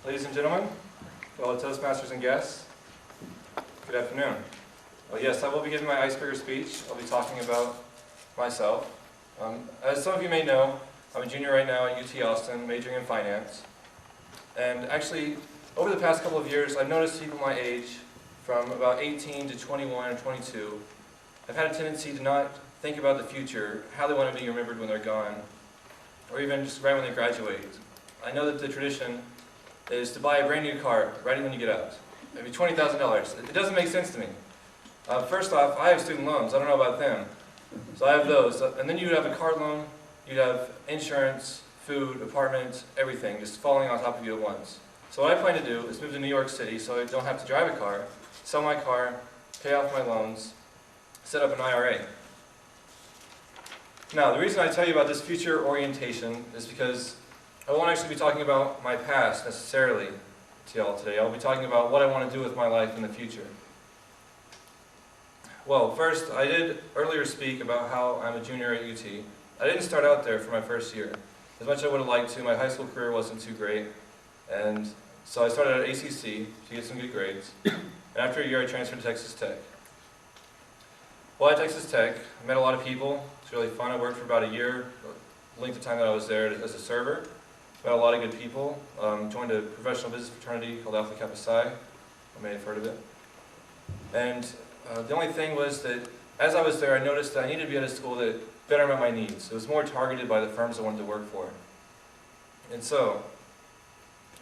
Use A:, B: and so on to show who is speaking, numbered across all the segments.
A: Ladies and gentlemen, fellow Toastmasters and guests, good afternoon. Well, yes, I will be giving my icebreaker speech. I'll be talking about myself. As some of you may know, I'm a junior right now at UT Austin, majoring in finance. And actually, over the past couple of years, I've noticed people my age, from about 18 to 21 or 22, have had a tendency to not think about the future, how they want to be remembered when they're gone, or even just right when they graduate. I know that the tradition is to buy a brand new car right when you get out. Maybe $20,000. It doesn't make sense to me. First off, I have student loans. I don't know about them. So I have those. And then you'd have a car loan, you'd have insurance, food, apartment, everything, just falling on top of you at once. So what I plan to do is move to New York City so I don't have to drive a car, sell my car, pay off my loans, set up an IRA. Now, the reason I tell you about this future orientation is because I won't actually be talking about my past necessarily to y'all today. I'll be talking about what I want to do with my life in the future. Well, first, I did earlier speak about how I'm a junior at UT. I didn't start out there for my first year. As much as I would have liked to, my high school career wasn't too great. And so I started at ACC to get some good grades. And after a year, I transferred to Texas Tech. While at Texas Tech, I met a lot of people. It's really fun. I worked for about a year, the length of time that I was there as a server. Met a lot of good people. Joined a professional business fraternity called Alpha Kappa Psi. I may have heard of it. And the only thing was that as I was there, I noticed that I needed to be at a school that better met my needs. It was more targeted by the firms I wanted to work for. And so,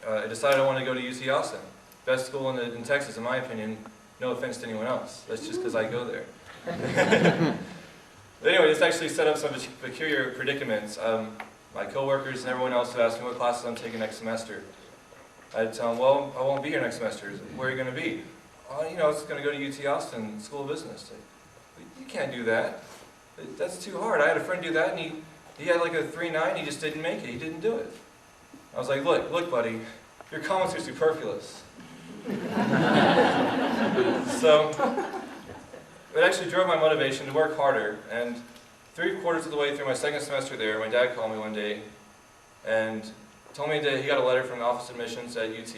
A: I decided I wanted to go to UT Austin. Best school in Texas, in my opinion. No offense to anyone else. That's just because I go there. But anyway, this actually set up some peculiar predicaments. My coworkers and everyone else would ask me what classes I'm taking next semester. I'd tell them, well, I won't be here next semester. Where are you going to be? Oh, you know, it's going to go to UT Austin, School of Business. You can't do that. That's too hard. I had a friend do that, and he had like a 3.9, he just didn't make it. He didn't do it. I was like, look, buddy, your comments are superfluous. So, it actually drove my motivation to work harder, and 3/4 of the way through my second semester there, my dad called me one day and told me that he got a letter from the Office of Admissions at UT.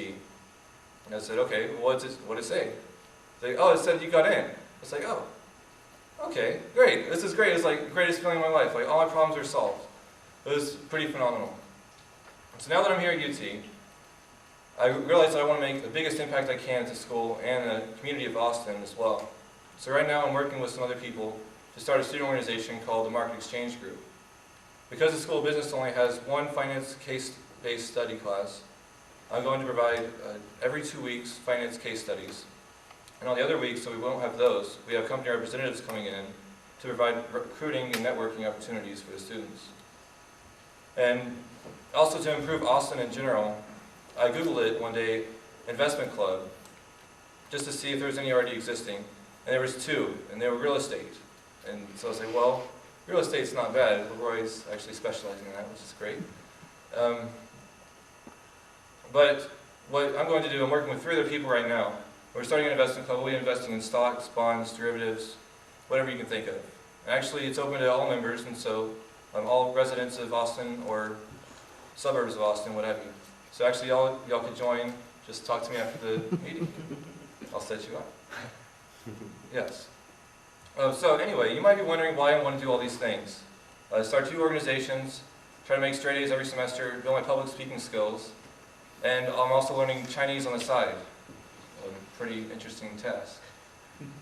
A: And I said, okay, well, what did it say? He's like, oh, it said you got in. I was like, oh, okay, great. This is great. It's like the greatest feeling of my life. Like, all my problems are solved. It was pretty phenomenal. So now that I'm here at UT, I realized that I want to make the biggest impact I can at the school and the community of Austin as well. So right now I'm working with some other people to start a student organization called the Market Exchange Group. Because the School of Business only has one finance case-based study class, I'm going to provide every 2 weeks finance case studies. And on the other weeks, so we won't have those, we have company representatives coming in to provide recruiting and networking opportunities for the students. And also to improve Austin in general, I Googled it one day, investment club, just to see if there was any already existing. And there was 2, and they were real estate. And so I was like, well, real estate's not bad. Leroy's actually specializing in that, which is great. But what I'm going to do, I'm working with 3 other people right now. We're starting an investment club. We'll be investing in stocks, bonds, derivatives, whatever you can think of. And actually, it's open to all members, and so all residents of Austin or suburbs of Austin, what have you. So actually, y'all could join. Just talk to me after the meeting. I'll set you up. Yes. So anyway, you might be wondering why I want to do all these things. Start 2 organizations, try to make straight A's every semester, build my public speaking skills, and I'm also learning Chinese on the side. A pretty interesting task.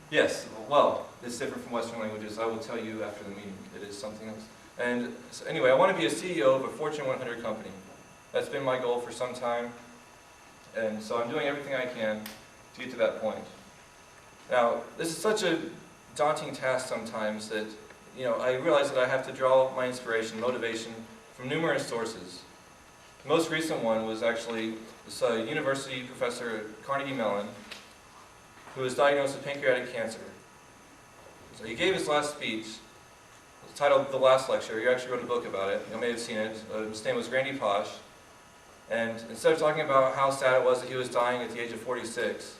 A: Yes, well, it's different from Western languages. I will tell you after the meeting. It is something else. And so anyway, I want to be a CEO of a Fortune 100 company. That's been my goal for some time, and so I'm doing everything I can to get to that point. Now, this is such a daunting task sometimes that, I realize that I have to draw my inspiration, motivation from numerous sources. The most recent one was actually this university professor at Carnegie Mellon who was diagnosed with pancreatic cancer. So he gave his last speech, it's titled The Last Lecture. He actually wrote a book about it. You may have seen it. His name was Randy Posh. And instead of talking about how sad it was that he was dying at the age of 46,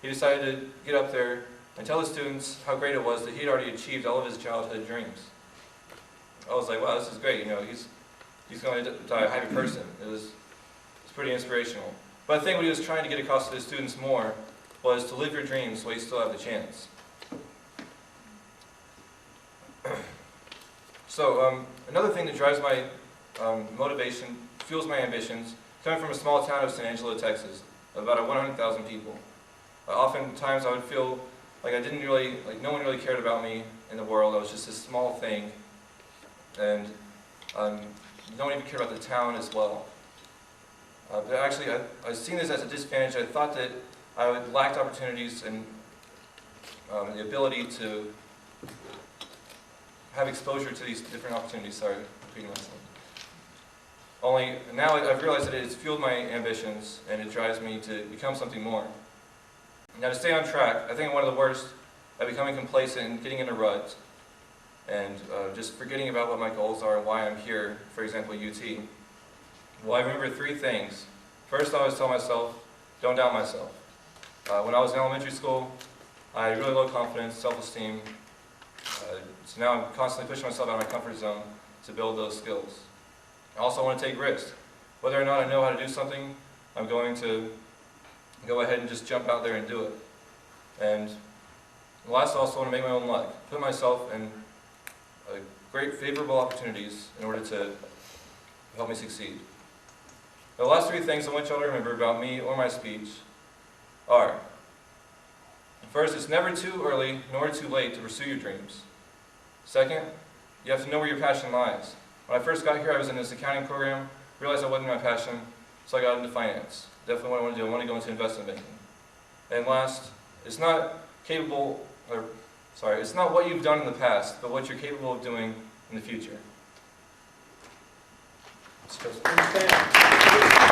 A: he decided to get up there and tell the students how great it was that he had already achieved all of his childhood dreams. I was like, wow, this is great. He's going to die a happy person. It's pretty inspirational. But I think what he was trying to get across to the students more was to live your dreams while you still have the chance. So another thing that drives my motivation, fuels my ambitions, coming from a small town of San Angelo, Texas, of about 100,000 people. Oftentimes I would feel like no one really cared about me in the world. I was just this small thing, and no one even cared about the town as well. But actually, I've seen this as a disadvantage. I thought that I lacked opportunities and the ability to have exposure to these different opportunities. Sorry, repeating myself. Only now I've realized that it's fueled my ambitions and it drives me to become something more. Now, to stay on track, I think I'm one of the worst at becoming complacent and getting in a rut and just forgetting about what my goals are and why I'm here, for example, UT. Well, I remember 3 things. First, I always tell myself, don't doubt myself. When I was in elementary school, I had really low confidence, self-esteem, so now I'm constantly pushing myself out of my comfort zone to build those skills. I also want to take risks. Whether or not I know how to do something, I'm going to go ahead and just jump out there and do it. And last, I also want to make my own luck. Put myself in great favorable opportunities in order to help me succeed. The last 3 things I want y'all to remember about me or my speech are: first, it's never too early nor too late to pursue your dreams. Second, you have to know where your passion lies. When I first got here, I was in this accounting program, realized that wasn't my passion, so I got into finance. Definitely what I want to do. I want to go into investment banking. And last, it's not what you've done in the past, but what you're capable of doing in the future.
B: Understand.